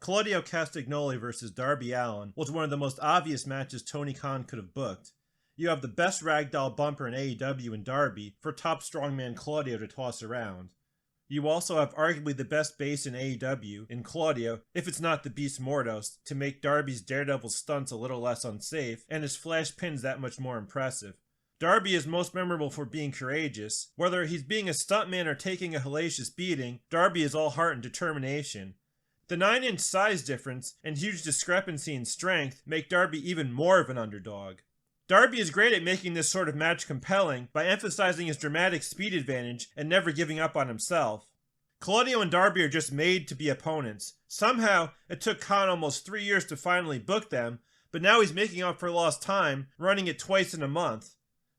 Claudio Castagnoli vs. Darby Allin was one of the most obvious matches Tony Khan could have booked. You have the best ragdoll bumper in AEW in Darby for top strongman Claudio to toss around. You also have arguably the best base in AEW in Claudio, if it's not the Beast Mordos, to make Darby's Daredevil stunts a little less unsafe, and his flash pins that much more impressive. Darby is most memorable for being courageous. Whether he's being a stuntman or taking a hellacious beating, Darby is all heart and determination. The 9-inch size difference and huge discrepancy in strength make Darby even more of an underdog. Darby is great at making this sort of match compelling by emphasizing his dramatic speed advantage and never giving up on himself. Claudio and Darby are just made to be opponents. Somehow, it took Khan almost 3 years to finally book them, but now he's making up for lost time, running it twice in a month.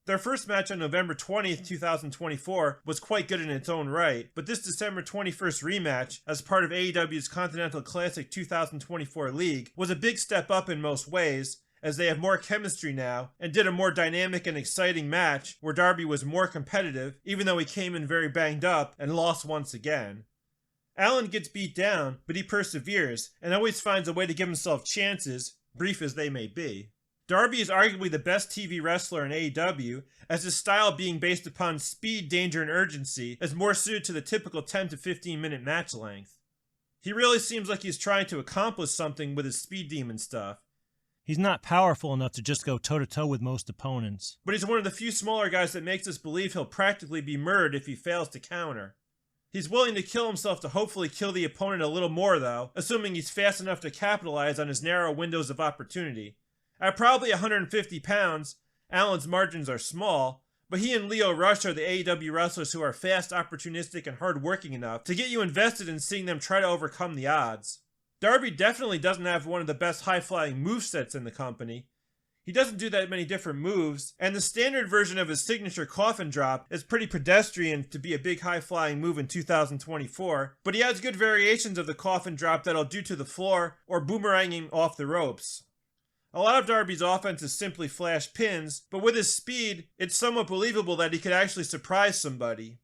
Their first match on November 20th, 2024 was quite good in its own right, but this December 21st rematch, as part of AEW's Continental Classic 2024 League, was a big step up in most ways, as they have more chemistry now, and did a more dynamic and exciting match where Darby was more competitive, even though he came in very banged up and lost once again. Allin gets beat down, but he perseveres, and always finds a way to give himself chances, brief as they may be. Darby is arguably the best TV wrestler in AEW, as his style being based upon speed, danger, and urgency is more suited to the typical 10 to 15 minute match length. He really seems like he's trying to accomplish something with his speed demon stuff. He's not powerful enough to just go toe-to-toe with most opponents. But he's one of the few smaller guys that makes us believe he'll practically be murdered if he fails to counter. He's willing to kill himself to hopefully kill the opponent a little more though, assuming he's fast enough to capitalize on his narrow windows of opportunity. At probably 150 pounds, Allin's margins are small, but he and Lio Rush are the AEW wrestlers who are fast, opportunistic, and hard-working enough to get you invested in seeing them try to overcome the odds. Darby definitely doesn't have one of the best high-flying movesets in the company. He doesn't do that many different moves, and the standard version of his signature coffin drop is pretty pedestrian to be a big high-flying move in 2024, but he has good variations of the coffin drop that'll do to the floor or boomeranging off the ropes. A lot of Darby's offense is simply flash pins, but with his speed, it's somewhat believable that he could actually surprise somebody.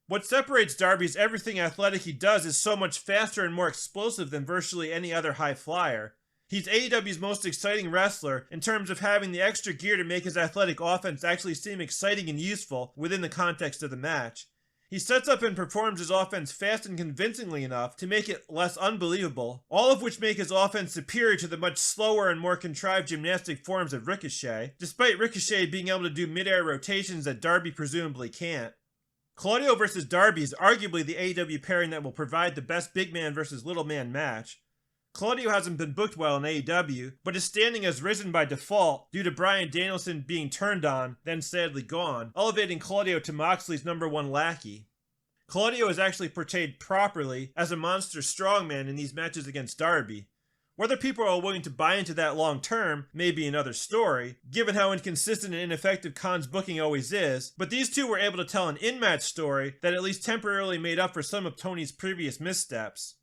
What separates Darby is everything athletic he does is so much faster and more explosive than virtually any other high flyer. He's AEW's most exciting wrestler in terms of having the extra gear to make his athletic offense actually seem exciting and useful within the context of the match. He sets up and performs his offense fast and convincingly enough to make it less unbelievable, all of which make his offense superior to the much slower and more contrived gymnastic forms of Ricochet, despite Ricochet being able to do mid-air rotations that Darby presumably can't. Claudio vs. Darby is arguably the AEW pairing that will provide the best big man versus little man match. Claudio hasn't been booked well in AEW, but his standing has risen by default due to Bryan Danielson being turned on, then sadly gone, elevating Claudio to Moxley's #1 lackey. Claudio is actually portrayed properly as a monster strongman in these matches against Darby. Whether people are willing to buy into that long term may be another story, given how inconsistent and ineffective Khan's booking always is, but these two were able to tell an in-match story that at least temporarily made up for some of Tony's previous missteps.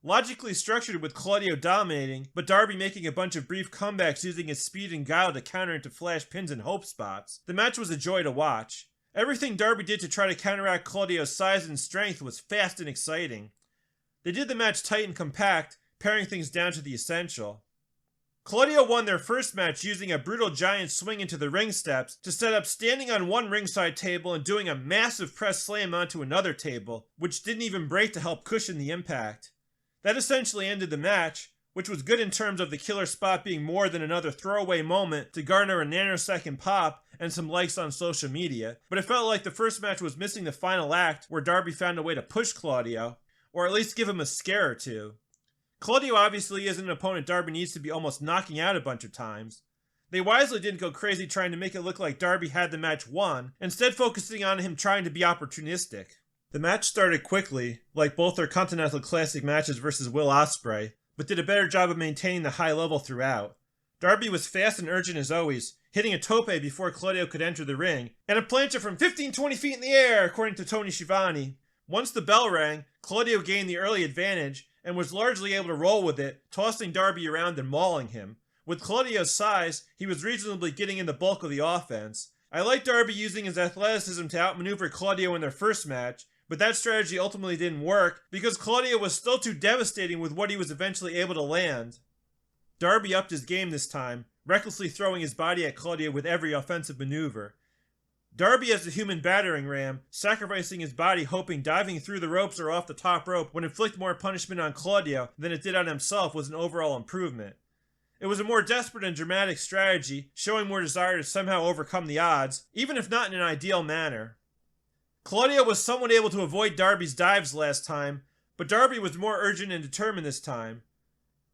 Logically structured with Claudio dominating, but Darby making a bunch of brief comebacks using his speed and guile to counter into flash pins and hope spots, the match was a joy to watch. Everything Darby did to try to counteract Claudio's size and strength was fast and exciting. They did the match tight and compact, paring things down to the essential. Claudio won their first match using a brutal giant swing into the ring steps to set up standing on one ringside table and doing a massive press slam onto another table, which didn't even break to help cushion the impact. That essentially ended the match, which was good in terms of the killer spot being more than another throwaway moment to garner a nanosecond pop and some likes on social media, but it felt like the first match was missing the final act where Darby found a way to push Claudio, or at least give him a scare or two. Claudio obviously isn't an opponent Darby needs to be almost knocking out a bunch of times. They wisely didn't go crazy trying to make it look like Darby had the match won, instead focusing on him trying to be opportunistic. The match started quickly, like both their Continental Classic matches versus Will Ospreay, but did a better job of maintaining the high level throughout. Darby was fast and urgent as always, hitting a tope before Claudio could enter the ring, and a plancha from 15-20 feet in the air, according to Tony Schiavone. Once the bell rang, Claudio gained the early advantage, and was largely able to roll with it, tossing Darby around and mauling him. With Claudio's size, he was reasonably getting in the bulk of the offense. I like Darby using his athleticism to outmaneuver Claudio in their first match, but that strategy ultimately didn't work because Claudio was still too devastating with what he was eventually able to land. Darby upped his game this time, recklessly throwing his body at Claudio with every offensive maneuver. Darby as the human battering ram, sacrificing his body hoping diving through the ropes or off the top rope would inflict more punishment on Claudio than it did on himself was an overall improvement. It was a more desperate and dramatic strategy, showing more desire to somehow overcome the odds, even if not in an ideal manner. Claudio was somewhat able to avoid Darby's dives last time, but Darby was more urgent and determined this time.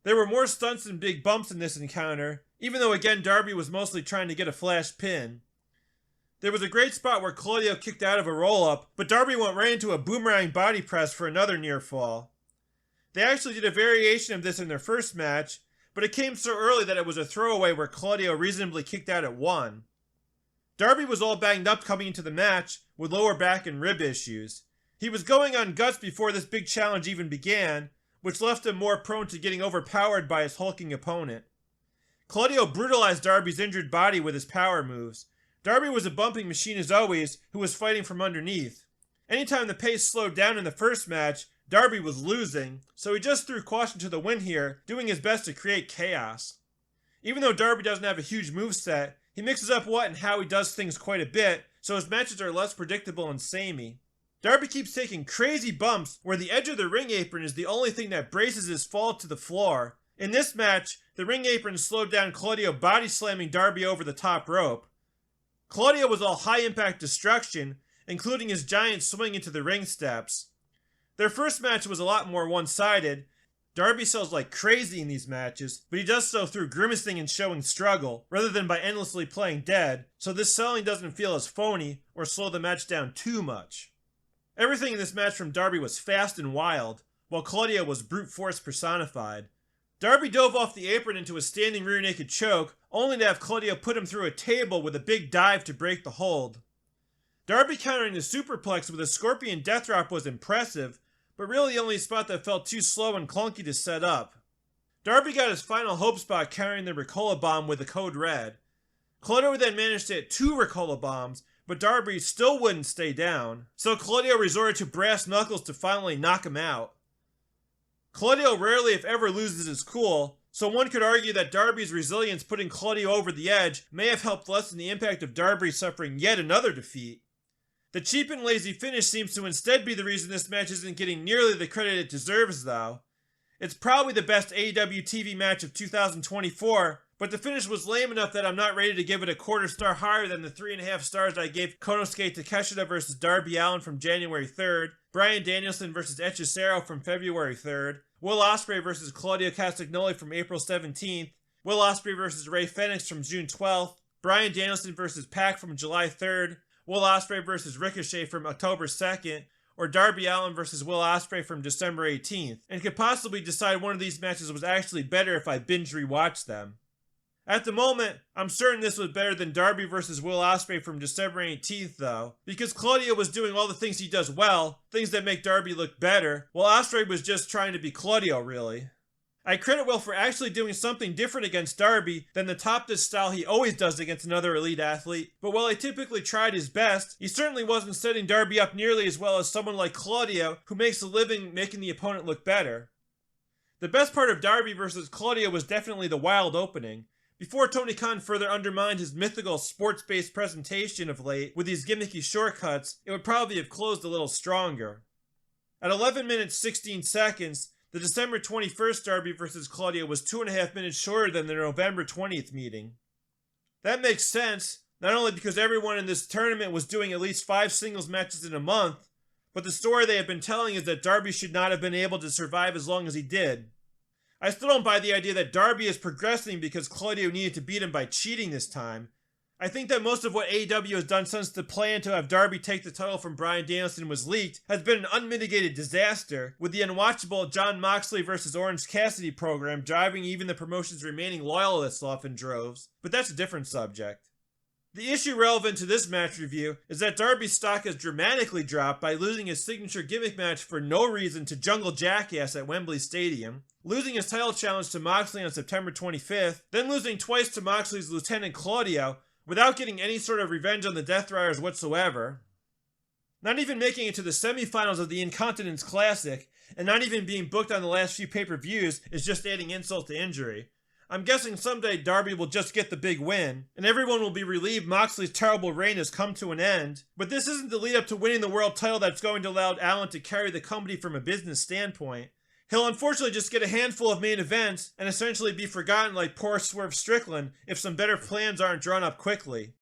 There were more stunts and big bumps in this encounter, even though again Darby was mostly trying to get a flash pin. There was a great spot where Claudio kicked out of a roll-up, but Darby went right into a boomerang body press for another near fall. They actually did a variation of this in their first match, but it came so early that it was a throwaway where Claudio reasonably kicked out at 1. Darby was all banged up coming into the match, with lower back and rib issues. He was going on guts before this big challenge even began, which left him more prone to getting overpowered by his hulking opponent. Claudio brutalized Darby's injured body with his power moves. Darby was a bumping machine as always, who was fighting from underneath. Anytime the pace slowed down in the first match, Darby was losing, so he just threw caution to the wind here, doing his best to create chaos. Even though Darby doesn't have a huge moveset, he mixes up what and how he does things quite a bit, so his matches are less predictable and samey. Darby keeps taking crazy bumps where the edge of the ring apron is the only thing that braces his fall to the floor. In this match, the ring apron slowed down Claudio body slamming Darby over the top rope. Claudio was all high impact destruction, including his giant swing into the ring steps. Their first match was a lot more one-sided. Darby sells like crazy in these matches, but he does so through grimacing and showing struggle, rather than by endlessly playing dead, so this selling doesn't feel as phony or slow the match down too much. Everything in this match from Darby was fast and wild, while Claudio was brute force personified. Darby dove off the apron into a standing rear naked choke, only to have Claudio put him through a table with a big dive to break the hold. Darby countering the superplex with a scorpion death drop was impressive, but really the only spot that felt too slow and clunky to set up. Darby got his final hope spot carrying the Ricola bomb with the code red. Claudio then managed to hit 2 Ricola bombs, but Darby still wouldn't stay down, so Claudio resorted to brass knuckles to finally knock him out. Claudio rarely if ever loses his cool, so one could argue that Darby's resilience putting Claudio over the edge may have helped lessen the impact of Darby suffering yet another defeat. The cheap and lazy finish seems to instead be the reason this match isn't getting nearly the credit it deserves though. It's probably the best AEW TV match of 2024, but the finish was lame enough that I'm not ready to give it a quarter star higher than the 3.5 stars I gave Konosuke Takeshita vs Darby Allin from January 3rd, Bryan Danielson vs Hechicero from February 3rd, Will Ospreay vs Claudio Castagnoli from April 17th, Will Ospreay vs Rey Fenix from June 12th, Bryan Danielson vs Pac from July 3rd, Will Ospreay vs Ricochet from October 2nd, or Darby Allin vs Will Ospreay from December 18th, and could possibly decide one of these matches was actually better if I binge rewatched them. At the moment, I'm certain this was better than Darby vs Will Ospreay from December 18th though, because Claudio was doing all the things he does well, things that make Darby look better, while Ospreay was just trying to be Claudio really. I credit Will for actually doing something different against Darby than the top disc style he always does against another elite athlete, but while he typically tried his best, he certainly wasn't setting Darby up nearly as well as someone like Claudio, who makes a living making the opponent look better. The best part of Darby vs Claudio was definitely the wild opening. Before Tony Khan further undermined his mythical sports-based presentation of late with these gimmicky shortcuts, it would probably have closed a little stronger. At 11 minutes 16 seconds, the December 21st Darby vs Claudio was 2.5 minutes shorter than the November 20th meeting. That makes sense, not only because everyone in this tournament was doing at least 5 singles matches in a month, but the story they have been telling is that Darby should not have been able to survive as long as he did. I still don't buy the idea that Darby is progressing because Claudio needed to beat him by cheating this time. I think that most of what AEW has done since the plan to have Darby take the title from Bryan Danielson was leaked has been an unmitigated disaster, with the unwatchable Jon Moxley vs Orange Cassidy program driving even the promotion's remaining loyalists off in droves, but that's a different subject. The issue relevant to this match review is that Darby's stock has dramatically dropped by losing his signature gimmick match for no reason to Jungle Jackass at Wembley Stadium, losing his title challenge to Moxley on September 25th, then losing twice to Moxley's Lieutenant Claudio, without getting any sort of revenge on the Death Riders whatsoever. Not even making it to the semifinals of the Incontinence Classic, and not even being booked on the last few pay-per-views is just adding insult to injury. I'm guessing someday Darby will just get the big win, and everyone will be relieved Moxley's terrible reign has come to an end, but this isn't the lead up to winning the world title that's going to allow Allin to carry the company from a business standpoint. He'll unfortunately just get a handful of main events and essentially be forgotten like poor Swerve Strickland if some better plans aren't drawn up quickly.